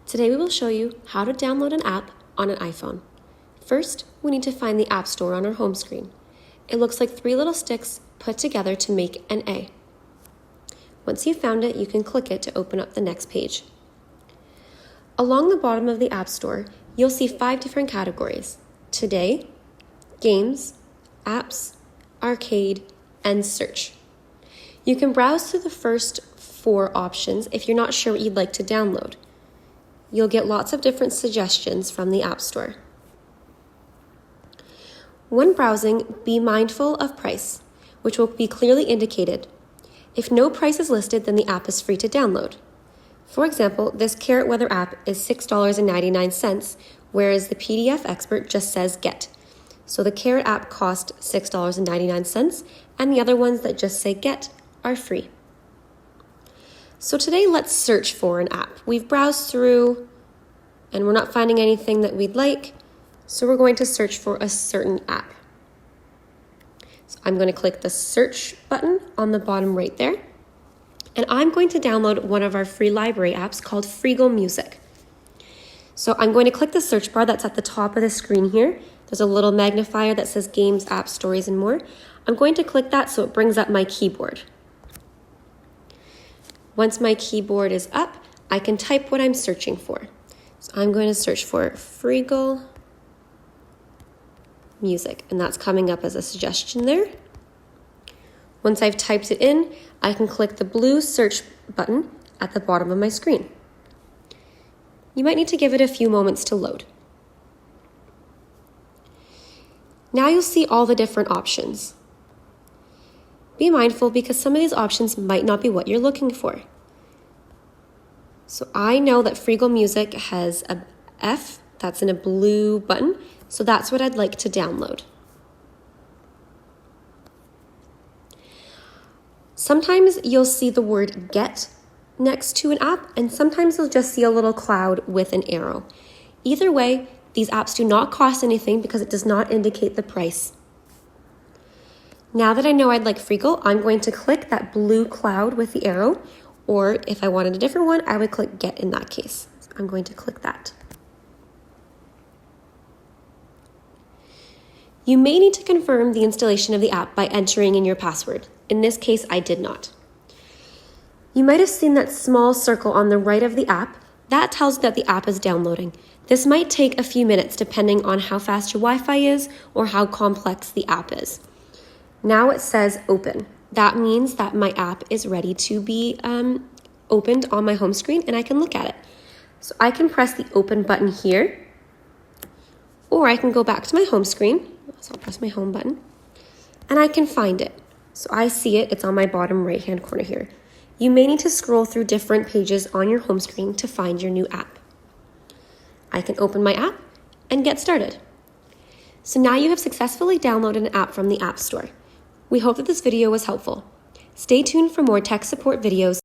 Today we will show you how to download an app on an iPhone. First, we need to find the App Store on our home screen. It looks like three little sticks put together to make an A. Once you've found it, you can click it to open up the next page. Along the bottom of the App Store, you'll see 5 different categories: Today, Games, Apps, Arcade, and Search. You can browse through the first 4 options if you're not sure what you'd like to download. You'll get lots of different suggestions from the App Store. When browsing, be mindful of price, which will be clearly indicated. If no price is listed, then the app is free to download. For example, this Carrot Weather app is $6.99, whereas the PDF Expert just says Get. So the Carrot app cost $6.99, and the other ones that just say Get are free. So today, let's search for an app. We've browsed through, and we're not finding anything that we'd like, so we're going to search for a certain app. So I'm going to click the search button on the bottom right there, and I'm going to download one of our free library apps called Freegal Music. So I'm going to click the search bar that's at the top of the screen here. There's a little magnifier that says Games, Apps, Stories, and More. I'm going to click that so it brings up my keyboard. Once my keyboard is up, I can type what I'm searching for. So I'm going to search for Freegal Music, and that's coming up as a suggestion there. Once I've typed it in, I can click the blue search button at the bottom of my screen. You might need to give it a few moments to load. Now you'll see all the different options. Be mindful because some of these options might not be what you're looking for. So I know that Freegal Music has a F that's in a blue button, so that's what I'd like to download. Sometimes you'll see the word Get next to an app, and sometimes you'll just see a little cloud with an arrow. Either way, these apps do not cost anything because it does not indicate the price. Now that I know I'd like Freegal, I'm going to click that blue cloud with the arrow, or if I wanted a different one, I would click Get in that case. So I'm going to click that. You may need to confirm the installation of the app by entering in your password. In this case, I did not. You might have seen that small circle on the right of the app. That tells you that the app is downloading. This might take a few minutes depending on how fast your Wi-Fi is or how complex the app is. Now it says open. That means that my app is ready to be opened on my home screen and I can look at it. So I can press the open button here, or I can go back to my home screen. So I'll press my home button and I can find it. So I see it, it's on my bottom right-hand corner here. You may need to scroll through different pages on your home screen to find your new app. I can open my app and get started. So now you have successfully downloaded an app from the App Store. We hope that this video was helpful. Stay tuned for more tech support videos.